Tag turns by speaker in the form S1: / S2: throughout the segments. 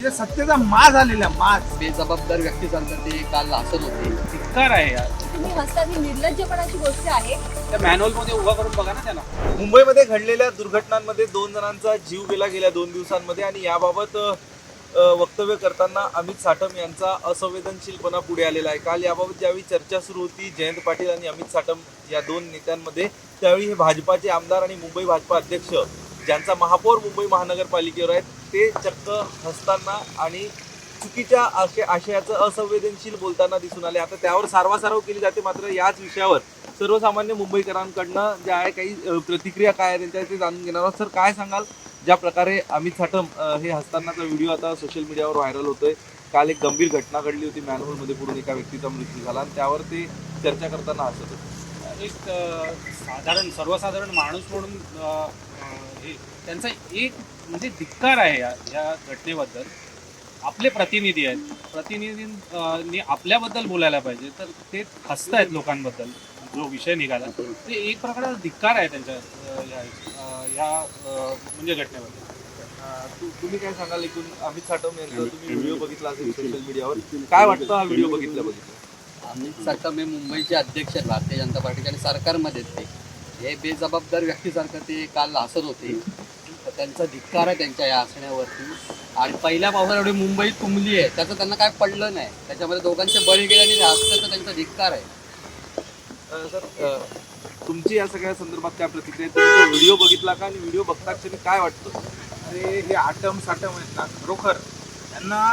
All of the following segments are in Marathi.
S1: म्हणजे सत्तेचा माज झालेला माज.
S2: बेजबाबदार व्यक्ती सांगतात ते काल हसत होते.
S1: धिक्कार आहे यार.
S3: तुम्ही हसता ही निर्लज्जपणाची गोष्ट आहे.
S1: त्या मॅन्युअल मध्ये उभा करून बघा ना त्याला.
S4: मुंबईमध्ये घडलेल्या दुर्घटनांमध्ये 2 जणांचा जीव गेला गेल्या 2 दिवसांमध्ये आणि याबाबत वक्तव्य करताना अमित साटम यांचा असंवेदनशीलपणा पुढे आलेला आहे. काल याबाबत ज्यावेळी चर्चा सुरू होती जयंत पाटील आणि अमित साटम या 2 नेत्यांमध्ये, त्यावेळी हे भाजपाचे आमदार आणि मुंबई भाजपा अध्यक्ष ज्यांचा महापौर मुंबई महानगरपालिकेवर आहेत ते चक्क हसताना आणि चुकीच्या आशयाचं असंवेदनशील बोलताना दिसून आले. आता त्यावर सारवासारव केली जाते, मात्र याच विषयावर सर्वसामान्य मुंबईकरांकडनं ज्या आहे काही प्रतिक्रिया काय आहे त्यांच्या ते जाणून घेणार आहोत. सर, काय सांगाल ज्या प्रकारे अमित साटम हे हसतानाचा व्हिडिओ आता सोशल मीडियावर व्हायरल होतोय? काल एक गंभीर घटना घडली होती, मॅनहोलमध्ये पडून एका व्यक्तीचा मृत्यू झाला आणि त्यावर ते चर्चा करताना हसत होते.
S1: एक सर्वसाधारण माणूस म्हणून हे त्यांचा एक म्हणजे धिक्कार आहे या घटनेबद्दल. आपले प्रतिनिधी आहेत, प्रतिनिधींनी आपल्याबद्दल बोलायला पाहिजे, तर ते हसतायत लोकांबद्दल. जो विषय निघाला ते एक प्रकारचा धिक्कार आहे त्यांच्या या म्हणजे घटनेबद्दल.
S4: तुम्ही काय सांगाल एकूण अमित साटम यांचा तुम्ही व्हिडिओ बघितला असेल सोशल मीडियावर, काय वाटतं हा व्हिडिओ बघितलं?
S2: अमित साटम हे मुंबईचे अध्यक्ष आहेत भारतीय जनता पार्टीचे आणि सरकारमध्ये ते हे बेजबाबदार व्यक्तीसारखं ते काल हसत होते. तर त्यांचा धिक्कार आहे त्यांच्या या हसण्यावरती. आणि पहिल्या पावसात एवढी मुंबई तुंबली आहे त्याचं त्यांना काय पडलं नाही, त्याच्यामध्ये दोघांचे बळी गेले आणि हसण्याचा त्यांचा धिक्कार आहे.
S4: सर, तुमची या सगळ्या संदर्भात काय प्रतिक्रिया? तुम्ही व्हिडिओ बघितला का आणि व्हिडिओ बघता क्षणी काय वाटतं?
S1: अरे हे आटम साटम आहेत ना, खरोखर यांना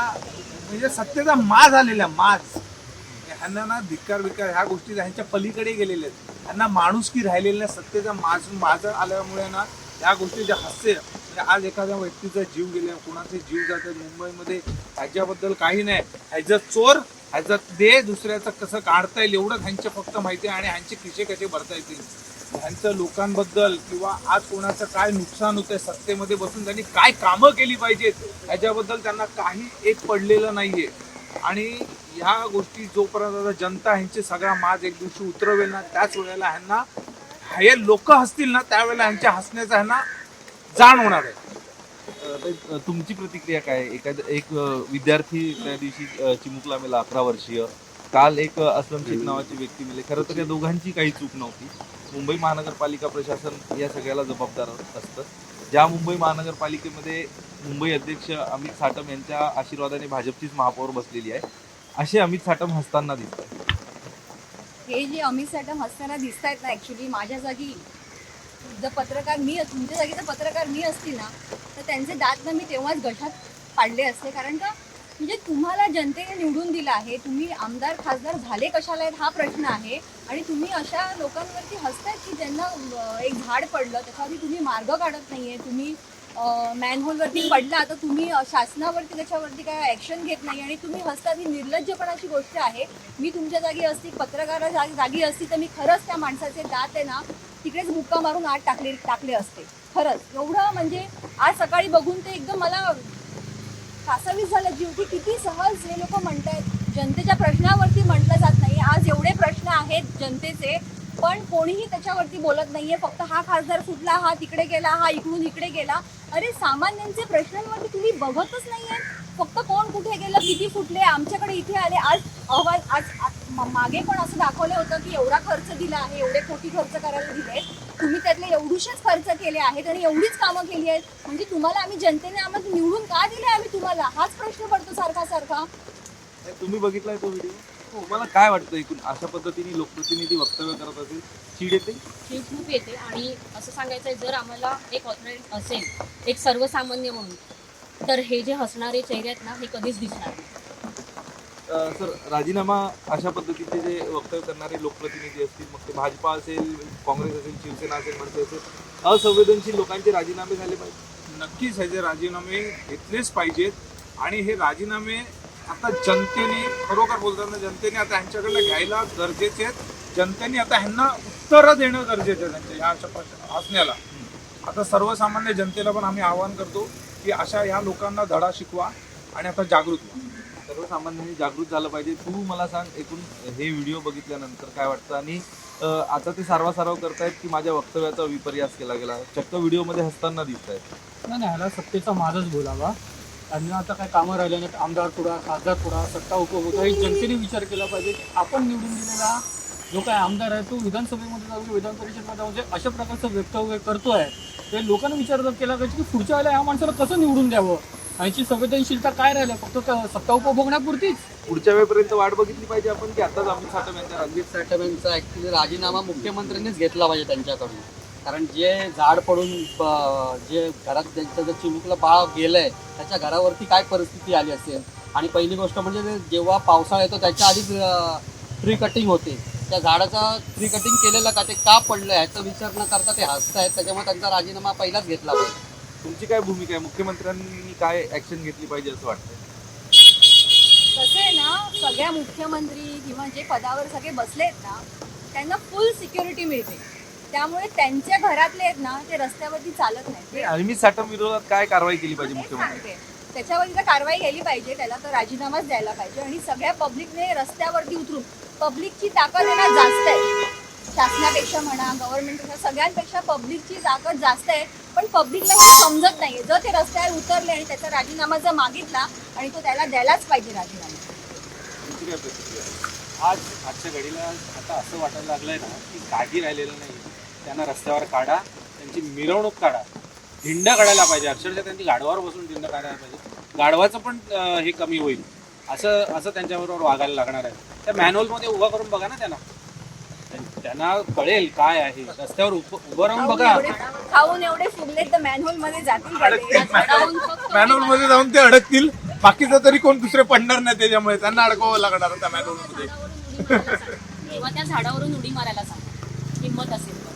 S1: म्हणजे सत्तेचा माज झालेला माज. ह्यांना ना धिक्कार बिक्कार ह्या गोष्टी ह्यांच्या पलीकडे गेलेल्या आहेत. ह्यांना माणुसकी राहिलेली नाही. सत्तेचा माज आल्यामुळे ना ह्या गोष्टी जे हास्य म्हणजे आज एखाद्या व्यक्तीचा जीव गेला, कुणाचे जीव जातात मुंबईमध्ये, ह्याच्याबद्दल काही नाही. ह्याचं चोर ह्याचं दे, दुसऱ्याचं कसं काढता येईल एवढं ह्यांचे फक्त माहिती आहे आणि ह्यांचे खिसे कसे भरता येतील. ह्यांचं लोकांबद्दल किंवा आज कोणाचं काय नुकसान होतंय सत्तेमध्ये बसून त्यांनी काय कामं केली पाहिजेत ह्याच्याबद्दल त्यांना काही एक पडलेलं नाहीये. आणि ह्या गोष्टी जोपर्यंत जनता ह्यांचे सगळा माज एक दिवशी उतरवेल ना, त्याच वेळेला ह्यांना हे लोक हसतील ना, त्यावेळेला ह्यांच्या हसण्याचा ह्यांना जाण होणार आहे.
S4: तुमची प्रतिक्रिया काय? एक विद्यार्थी त्या दिवशी चिमुकला मेला, 11 वर्षीय. काल एक असलम शेख नावाची व्यक्ती मेले. खरं तर या दोघांची काही चूक नव्हती. मुंबई महानगरपालिका प्रशासन या सगळ्याला जबाबदार असतं. ज्या मुंबई महानगरपालिकेमध्ये मुंबई अध्यक्ष अमित साटम यांच्या आशीर्वादाने भाजपचीच महापौर बसलेली आहे, असे अमित साटम हसताना दिसतात.
S3: हे जे अमित साटम हसताना दिसत आहेत ना, ॲक्च्युली माझ्या जागी जर पत्रकार मी तुमच्या जागी जर पत्रकार मी असती ना, तर त्यांचे दात ना मी तेव्हाच गठात पाडले असते. कारण का म्हणजे तुम्हाला जनतेने निवडून दिलं आहे, तुम्ही आमदार खासदार झाले कशाला आहेत हा प्रश्न आहे. आणि तुम्ही अशा लोकांवरती हसतायत की ज्यांना एक झाड पडलं त्याच्यावरती तुम्ही मार्ग काढत नाही आहे. तुम्ही मॅनहोलवरती पडला तर तुम्ही शासनावरती त्याच्यावरती काय ॲक्शन घेत नाही आणि तुम्ही हसतात ही निर्लज्जपणाची गोष्ट आहे. मी तुमच्या जागी असती, पत्रकारा जागी असती, तर मी खरंच त्या माणसाचे दात आहे ना तिकडेच मुक्का मारून आत टाकले असते. खरंच एवढं म्हणजे आज सकाळी बघून ते एकदम मला कासावीस झालं जीव की किती सहज हे लोक म्हणतायत. जनतेच्या प्रश्नावरती म्हटलं जात नाही. आज एवढे प्रश्न आहेत जनतेचे, पण कोणीही त्याच्यावरती बोलत नाहीये. फक्त हा खासदार फुटला, हा तिकडे गेला, हा इकडून इकडे गेला. अरे सामान्यांचे प्रश्नांवरती तुम्ही बघतच नाहीये. फक्त कोण कुठे गेलं, किती फुटले, आमच्याकडे इथे आले. आज अहवाल आज मागे पण असं दाखवलं होतं की एवढा खर्च दिला आहे, एवढे कोटी खर्च करायला दिले, तुम्ही त्यातले एवढेच खर्च केले आहेत आणि एवढीच कामं केली आहेत. म्हणजे तुम्हाला आम्ही जनतेने आम्हाला निवडून का दिले आम्ही तुम्हाला, हाच प्रश्न पडतो सारखा.
S4: तुम्ही बघितलाय तो व्हिडिओ? तुम्हाला काय वाटतं एकूण अशा पद्धतीने लोकप्रतिनिधी वक्तव्य करत असेल? चीड येते?
S5: चीड खूप येते. आणि असं सांगायचं आहे, जर आम्हाला एक ऑथॉरिटी असेल, एक सर्वसामान्य म्हणून, तर हे जे हसणारे चेहरे आहेत ना हे कधीच दिसणार नाही.
S4: सर, राजीनामा अशा पद्धतीचे जे वक्तव्य करणारे लोकप्रतिनिधी असतील, मग ते भाजपा असेल, काँग्रेस असेल, शिवसेना असेल, मनसे असेल, असंवेदनशील लोकांचे राजीनामे झाले पाहिजे.
S1: नक्कीच ह्याचे राजीनामे घेतलेच पाहिजेत. आणि हे राजीनामे आता जनतेने खरोखर बोलताना जनतेने आता ह्यांच्याकडनं घ्यायला गरजेचे आहेत. जनतेने आता ह्यांना उत्तरं देणं गरजेचं आहे त्यांच्या ह्या अशा हसण्याला. आता सर्वसामान्य जनतेला पण आम्ही आवाहन करतो की अशा ह्या लोकांना धडा शिकवा आणि आता जागृत व्हा.
S4: सर्वसामान्यांनी जागृत झालं पाहिजे. तू मला सांग, एकूण हे व्हिडिओ बघितल्यानंतर काय वाटतं? आणि आता ते सारवासारव करतायत की माझ्या वक्तव्याचा विपर्यास केला गेला, चक्क व्हिडिओमध्ये हसताना दिसत आहेत.
S6: नाही ह्याला सत्तेचा माजच बोलावा. त्यांना आता काय कामं राहिले नाहीत. आमदार थोडा, खासदार थोडा, सत्ता उपभोग हे जनतेने विचार केला पाहिजे की आपण निवडून दिलेला जो काय आमदार आहे तो विधानसभेमध्ये जाऊन विधान परिषदेमध्ये जाऊन जे अशा प्रकारचं वक्तव्य करतोय ते लोकांना विचार केला पाहिजे की पुढच्या वेळेला ह्या माणसाला कसं निवडून द्यावं. यांची संवेदनशीलता काय राहिलं, फक्त सत्ता उपभोगण्यापुरतीच.
S4: पुढच्या वेळेपर्यंत वाट बघितली पाहिजे आपण की आताच अमित साटम यांच्या
S2: रणजित साठम यांचा ऍक्च्युली राजीनामा मुख्यमंत्र्यांनीच घेतला पाहिजे त्यांच्याकडून. कारण जे झाड पडून जे घरात त्यांचं जर चिमुकलं बाळ गेलंय त्याच्या घरावरती काय परिस्थिती आली असेल. आणि पहिली गोष्ट म्हणजे जेव्हा पावसाळा येतो त्याच्या आधीच ट्री कटिंग होते, त्या झाडाचा ट्री कटिंग केलेलं का ते का पडलं ह्याचा विचार न करता ते हसतायत. त्याच्यामुळे त्यांचा राजीनामा पहिलाच घेतला पाहिजे.
S4: तुमची काय भूमिका आहे, मुख्यमंत्र्यांनी काय ऍक्शन घेतली पाहिजे असं वाटतं?
S3: कसं आहे ना, सगळ्या मुख्यमंत्री किंवा जे पदावर सगळे बसलेत ना त्यांना फुल सिक्युरिटी मिळते, त्यामुळे त्यांच्या घरातले आहेत ना ते रस्त्यावरती चालत नाही. ते
S4: अमित साटम विरोधात काय कारवाई केली पाहिजे
S3: तेच
S4: मुख्यमंत्री?
S3: सांगते. त्याच्यावरती तर कारवाई केली पाहिजे, त्याला तर राजीनामाच द्यायला पाहिजे. आणि सगळ्या पब्लिकने रस्त्यावरती उतरून, पब्लिकची ताकद आहे ना जास्त आहे शासनापेक्षा म्हणा, गव्हर्नमेंटपेक्षा, सगळ्यांपेक्षा पब्लिकची ताकद जास्त आहे. पण पब्लिकला हे समजत नाहीये. जर ते रस्त्यावर उतरले आणि त्याचा राजीनामा जर मागितला आणि तो त्याला द्यायलाच पाहिजे राजीनामा.
S4: तुमची काय प्रतिक्रिया आहे?
S7: आजच्या घडीला आता असं वाटायला लागलंय ना की काही राहिलेलं नाही. त्यांना रस्त्यावर काढा, त्यांची मिरवणूक काढा, धिंड काढायला पाहिजे. अक्षरशः त्यांची गाढवावर बसून धिंड काढायला पाहिजे. गाढवाचं पण हे कमी होईल असं त्यांच्याबरोबर वागायला लागणार आहे. त्या मॅन्युअलमध्ये उभा करून बघा ना त्यांना कळेल काय आहे. रस्त्यावर उभं राहून बघा.
S3: खाऊन एवढे फुगलेत तर मॅनहोल मध्ये जातील का ते?
S1: मॅन्युअल मध्ये जाऊन ते अडकतील. बाकीचं तरी कोण दुसरे पडणार नाही, त्याच्यामुळे त्यांना अडकावं लागणार त्या मॅन्युअल मध्ये.
S5: किंवा त्या झाडावरून उडी मारायला सांगा हिंमत असेल तर.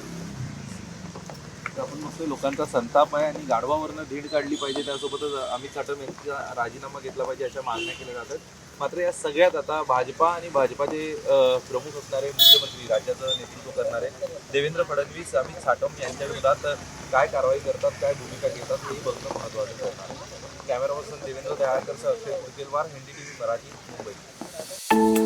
S4: आपण मस्त लोकांचा संताप आहे आणि गाढवावरनं धीड काढली पाहिजे, त्यासोबतच अमित साटम यांचा राजीनामा घेतला पाहिजे अशा मागण्या केल्या जातात. मात्र या सगळ्यात आता भाजपा आणि भाजपाचे प्रमुख असणारे मुख्यमंत्री, राज्याचं नेतृत्व करणारे देवेंद्र फडणवीस अमित साटम यांच्या विरोधात काय कारवाई करतात, काय भूमिका घेतात हेही बघणं महत्त्वाचं ठरणार आहे. कॅमेरा पर्सन देवेंद्र दयाळकरसह अक्षय कुडकेलवार, हिंदी TV मराठी, मुंबई.